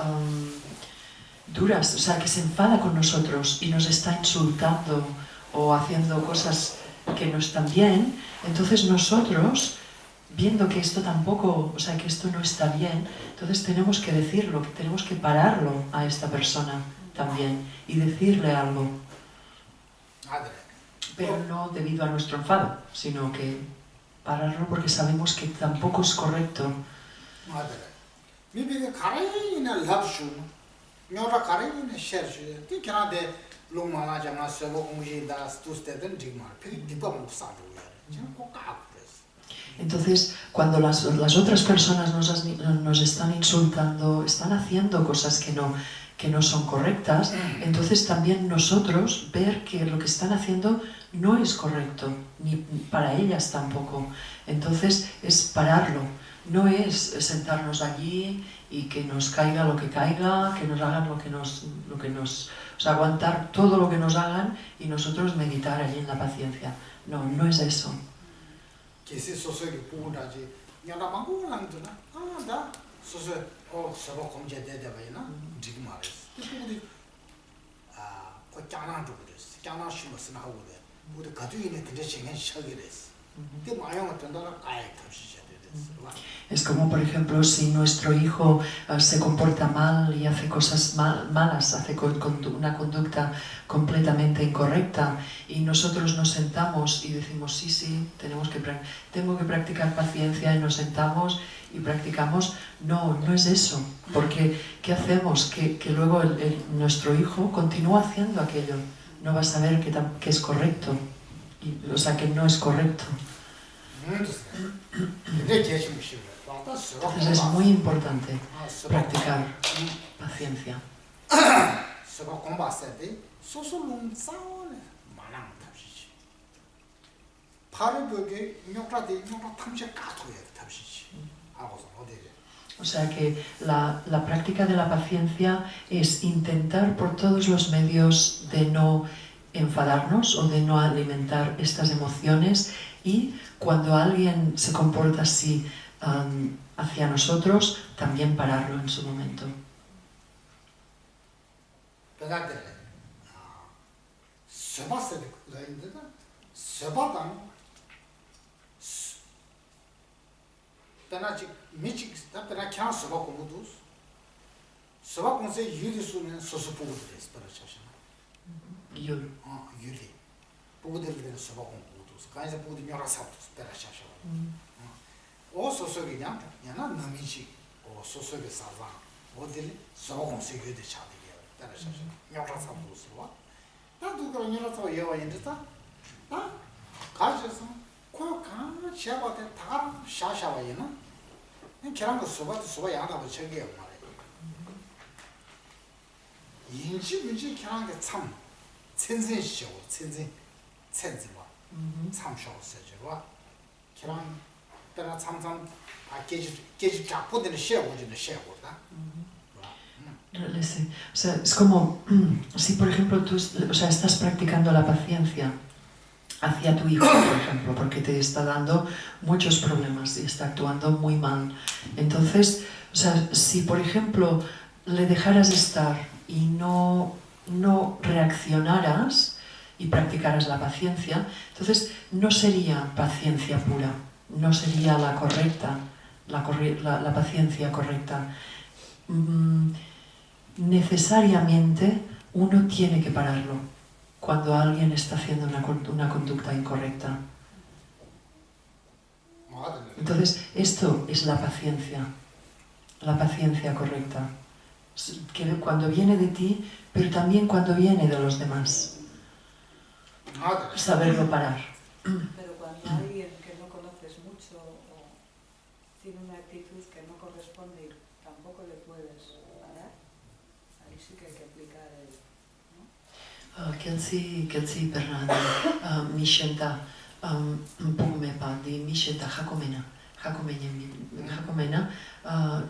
duras, o sea, que se enfada con nosotros y nos está insultando o haciendo cosas que no están bien, entonces nosotros, viendo que esto tampoco, o sea, que esto no está bien, entonces tenemos que decirlo, tenemos que pararlo a esta persona también y decirle algo. Pero no debido a nuestro enfado, sino que pararlo porque sabemos que tampoco es correcto. Entonces, cuando las otras personas nos están insultando, están haciendo cosas que no son correctas, entonces también nosotros ver que lo que están haciendo no es correcto, ni para ellas tampoco. Entonces es pararlo, no es sentarnos allí y que nos caiga lo que caiga, que nos hagan lo que nos o sea, aguantar todo lo que nos hagan y nosotros meditar allí en la paciencia. No, no es eso. Es como, por ejemplo, si nuestro hijo se comporta mal y hace cosas malas, hace una conducta completamente incorrecta y nosotros nos sentamos y decimos, sí, tengo que practicar paciencia y nos sentamos y practicamos. No, no es eso, porque ¿qué hacemos? Que luego nuestro hijo continúa haciendo aquello, no va a saber que es correcto, o sea, que no es correcto. Entonces es muy importante practicar paciencia. O sea que la práctica de la paciencia es intentar por todos los medios de no enfadarnos o de no alimentar estas emociones y cuando alguien se comporta así hacia nosotros, también pararlo en su momento. O sea, es como si por ejemplo tú estás practicando la paciencia hacia tu hijo, por ejemplo, porque te está dando muchos problemas y está actuando muy mal. Entonces, o sea, si por ejemplo le dejaras estar y no reaccionaras y practicaras la paciencia, entonces no sería paciencia pura, no sería la correcta, la paciencia correcta. Necesariamente uno tiene que pararlo cuando alguien está haciendo una conducta incorrecta. Entonces, esto es la paciencia correcta, que cuando viene de ti, pero también cuando viene de los demás. Saberlo parar. Pero cuando alguien que no conoces mucho o tiene una actitud que no corresponde y tampoco le puedes parar, ahí sí que hay que aplicar el... Kelsi Bernardi, Mishenta, Pugumepa, di Mishenta Hakomena,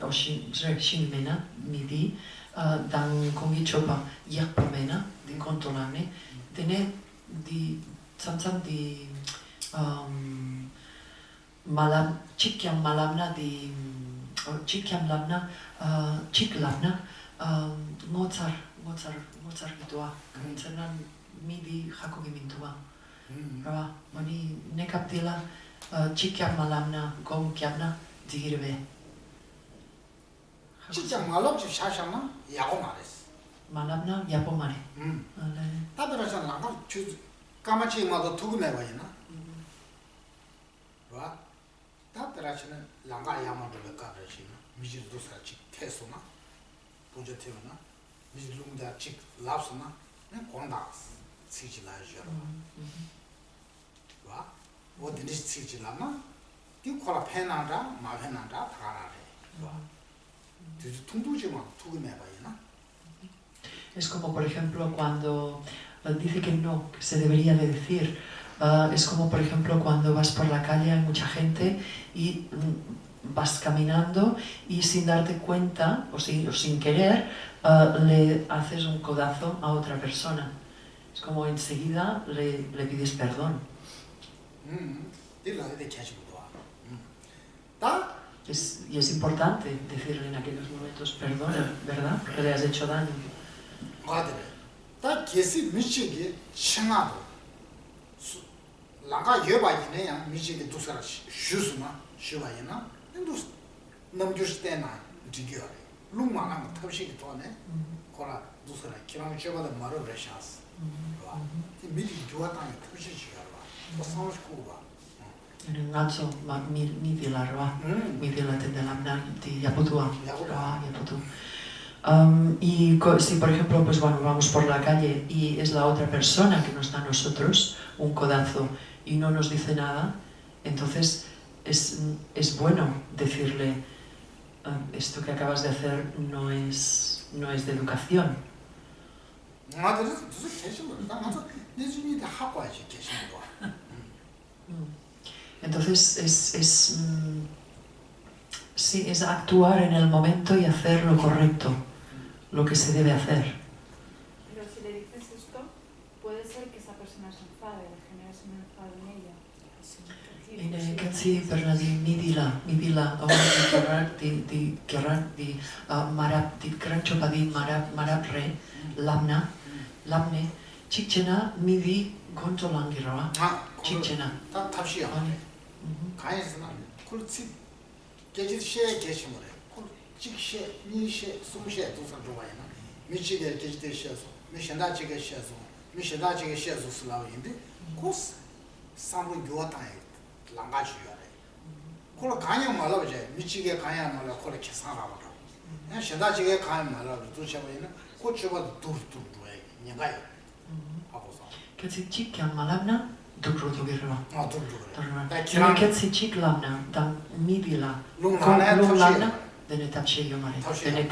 o Shinmena, Midi, Dan Kongichopa, Yakpamena, di Kontolane, Dene, di Samsam di Malam, Chikyam Malamna, di Chikyam Lamna, Chiklamna, Mozart gitua, kentsenan midi hakogi mintua. Rawa, mani nekaptila chikyam malamna gom kyabna digirbe. chikyam malab ju shashana yago mares. Malamna yapo mare. Tadarashan langa chu kamachi mado tugume wayna. Rawa, tadarashan langa yamado le kadrashina, mijir dosra chik tesuna, pujatevna. 미lum다 직 랍스나 공다 시지라죠. 와 어디니 시지라나 이 콜라 페나다 마페나다 타라래. 와 뒤도 통도지만 투금해 봐야나. Es como por ejemplo cuando dice que no, que se debería de decir. Es como por ejemplo cuando vas por la calle, hay mucha gente y vas caminando y sin darte cuenta o sin querer le haces un codazo a otra persona. Es como enseguida le pides perdón. Y es importante decirle en aquellos momentos perdona, ¿verdad? Porque le has hecho daño. Ngatso midila roa, midila tendelamna di yaputua, roa yaputu. Y si por ejemplo pues bueno, vamos por la calle y es la otra persona que nos da a nosotros un codazo y no nos dice nada, entonces es bueno decirle esto que acabas de hacer no es de educación. Entonces es actuar en el momento y hacer lo correcto, lo que se debe hacer. Pero si le dices esto, puede ser que esa persona se enfade, le generes un enfado en ella. Katsi Bernadi midila awal di marap di kranchopa di marap re lamne chikchena midi gontolangira chikchena 탑시야. 가에서는 쿨치 계지 셰 계시모래. 쿨 직셰 니셰 숨셰 도선 좋아해나. 미치게 계지대 셰서. 미신다 지게 셰서. 미신다 지게 셰서 슬라우인데 코스 상부 요타에 랑가지요래. 콜 가냥 말아보제. 미치게 가냥 말아 콜 계산하고. 야 신다 지게 가냥 말아 도셔버리는 고추가 둘둘 좋아해. 니가요. 하고서. Katsi chikyan malabna Dukrutugira. Kiran Ketsi chiklamna, dan midila. Lunglamna, dene tapche yomare, dene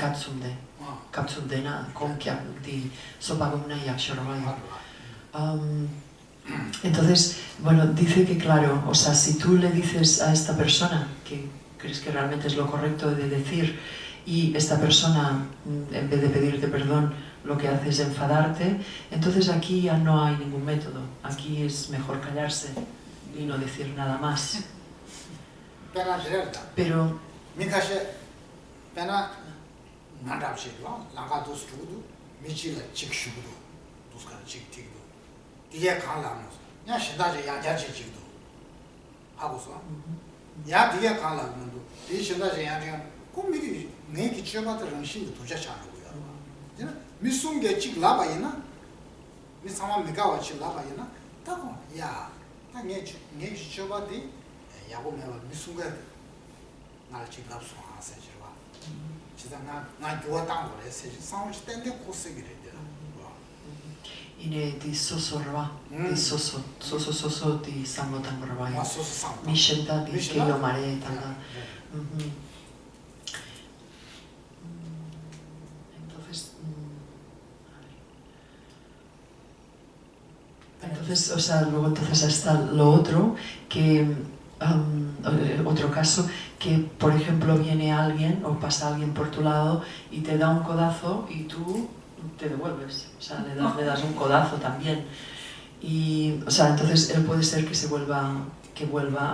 katsundena, konkya di sopagumna yaksharavaya. Entonces, bueno, dice que claro, o sea, si tú le dices a esta persona que crees que realmente es lo correcto de decir, y esta persona, en vez de pedirte perdón, lo que hace es enfadarte, entonces aquí ya no hay ningún método. Aquí es mejor callarse y no decir nada más. Pero ine di sosorwa, di soso di samotangorwa, mi shenta di keyomare tanga. Entonces, o sea, luego entonces está lo otro, que otro caso, que por ejemplo viene alguien o pasa alguien por tu lado y te da un codazo y tú te devuelves, o sea, le das un codazo también. Y, o sea, entonces él puede ser que vuelva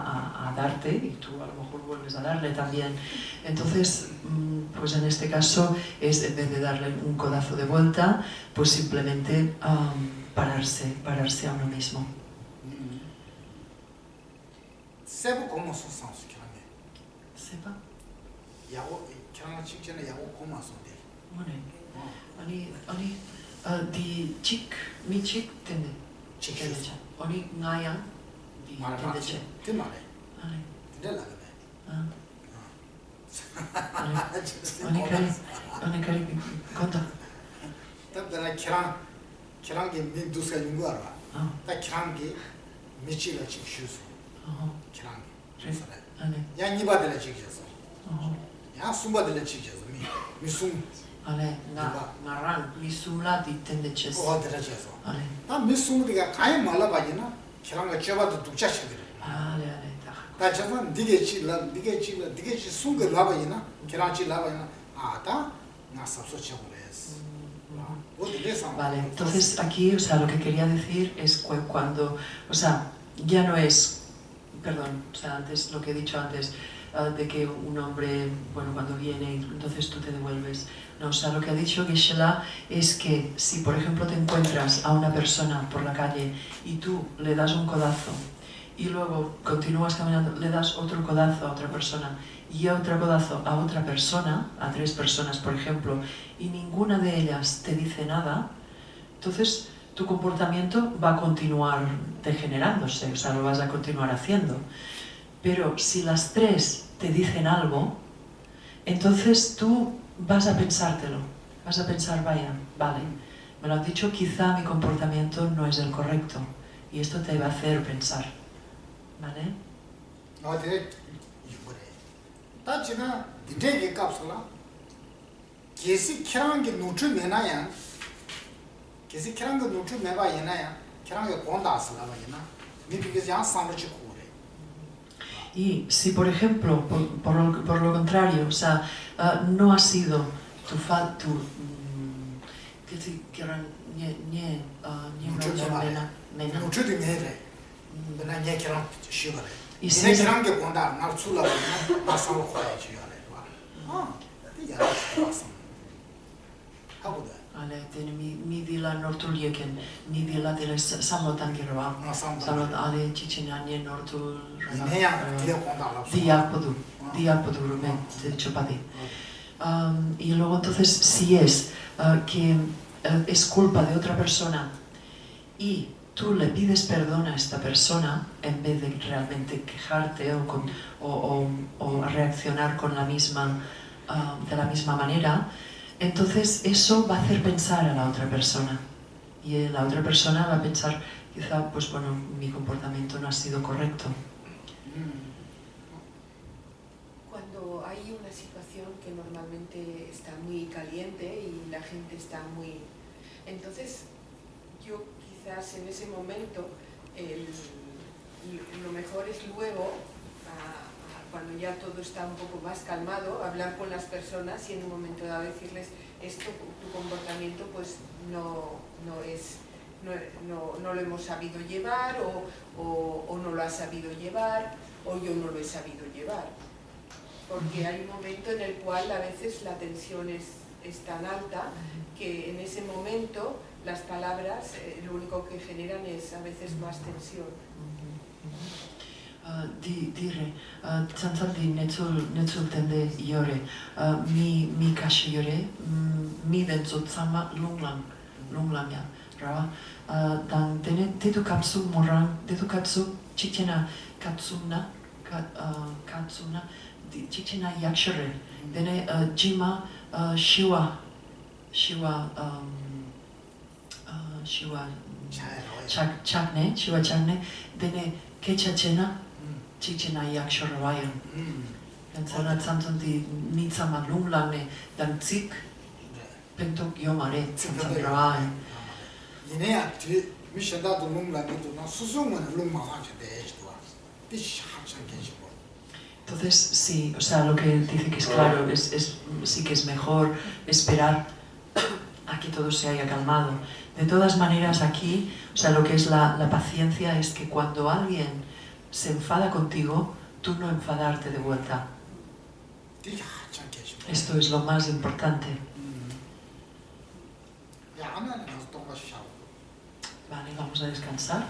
a darte y tú a lo mejor vuelves a darle también. Entonces, pues en este caso es, en vez de darle un codazo de vuelta, pues simplemente pararse a uno mismo. ¿Sepa cómo son santos que me? ¿Sepa? 야고 결혼한 직전에 야고 고마선데. 뭐네? 아니 di chik mi chik tende. 직전에. 아니 나야 di tende. 그 말에. 아니. 들라가. 아니 그래 건다. 답답해 결혼게 민두스가 있는 거 알아. 딱 결혼게 미치가 직슈스. 결혼게. 아니. 야 니바들 직셔서. 야 숨바들 직셔서 미숨. 아니 나랑 미숨라 di tende ches. 어디라셔서. 아니. 나 미숨이가 가야 말라 봐지나. 결혼가 줘봐도 독자시거든. 아니. 다 저번 네게 치 숨거 라바이나 결혼치 라바이나 아다 나 섭소치 그랬어. Vale, entonces aquí, o sea, lo que quería decir es cuando, o sea, ya no es, perdón, o sea, antes lo que he dicho antes, de que un hombre, bueno, cuando viene, entonces tú te devuelves. No, o sea, lo que ha dicho Geshe-la es que si, por ejemplo, te encuentras a una persona por la calle y tú le das un codazo y luego continúas caminando, le das otro codazo a otra persona y otro codazo a otra persona, a 3 personas, por ejemplo, y ninguna de ellas te dice nada, entonces tu comportamiento va a continuar degenerándose, o sea, lo vas a continuar haciendo. Pero si las 3 te dicen algo, entonces tú vas a pensártelo, vas a pensar, vaya, vale, me lo han dicho, quizá mi comportamiento no es el correcto, y esto te va a hacer pensar, ¿vale? No, 다지나 디데게 값을라 계시 키랑게 노트 메나야 계시 키랑게 노트 메바 예나야 키랑게 공다스라 바이나 미비게 야 상르치 코레. Y si por ejemplo, por lo contrario, o sea, no ha sido tu falta, que si quieran nie 노트 메레 나 니키랑 쉬거래. Y si es, vale, tiene mi dila nortul yeken, mi dila dile samotangirwa, samot ale chichenanye nortul diapodu rumen de chopadi. Y luego entonces si es que es culpa de otra persona y tú le pides perdón a esta persona en vez de realmente quejarte o reaccionar con de la misma manera, entonces eso va a hacer pensar a la otra persona. Y la otra persona va a pensar, quizá, pues bueno, mi comportamiento no ha sido correcto. Cuando hay una situación que normalmente está muy caliente y la gente está muy... Entonces, yo quizás en ese momento lo mejor es luego cuando ya todo está un poco más calmado, hablar con las personas y en un momento dado decirles esto, tu comportamiento pues no lo hemos sabido llevar o no lo has sabido llevar o yo no lo he sabido llevar. Porque hay un momento en el cual a veces la tensión es tan alta que en ese momento las palabras lo único que generan es a veces más tensión. Dire, tantaldi netzul tende iore, mi kashi iore, mi denzo tsama lunglangya, rawa. Dan tene tetu katsu morang, tetu katsu chichena katsuna, chichena yakshare, dene jima shiwa chakne, dene kechachena, chichena yaksharawayan. Dan sana tsamtsam di mitsama lunglangne, dan tsik pentok yomare tsamtsam rawayan. Yinaya, mi shenda tu lunglangni tu na susungwa na lungma hacha de eshtuwa. Di shachan kenshipo. Entonces, sí, o sea, lo que dice que es claro, sí que es mejor esperar a que todo se haya calmado. De todas maneras, aquí, o sea, lo que es la paciencia es que cuando alguien se enfada contigo, tú no enfadarte de vuelta. Esto es lo más importante. Vale, vamos a descansar.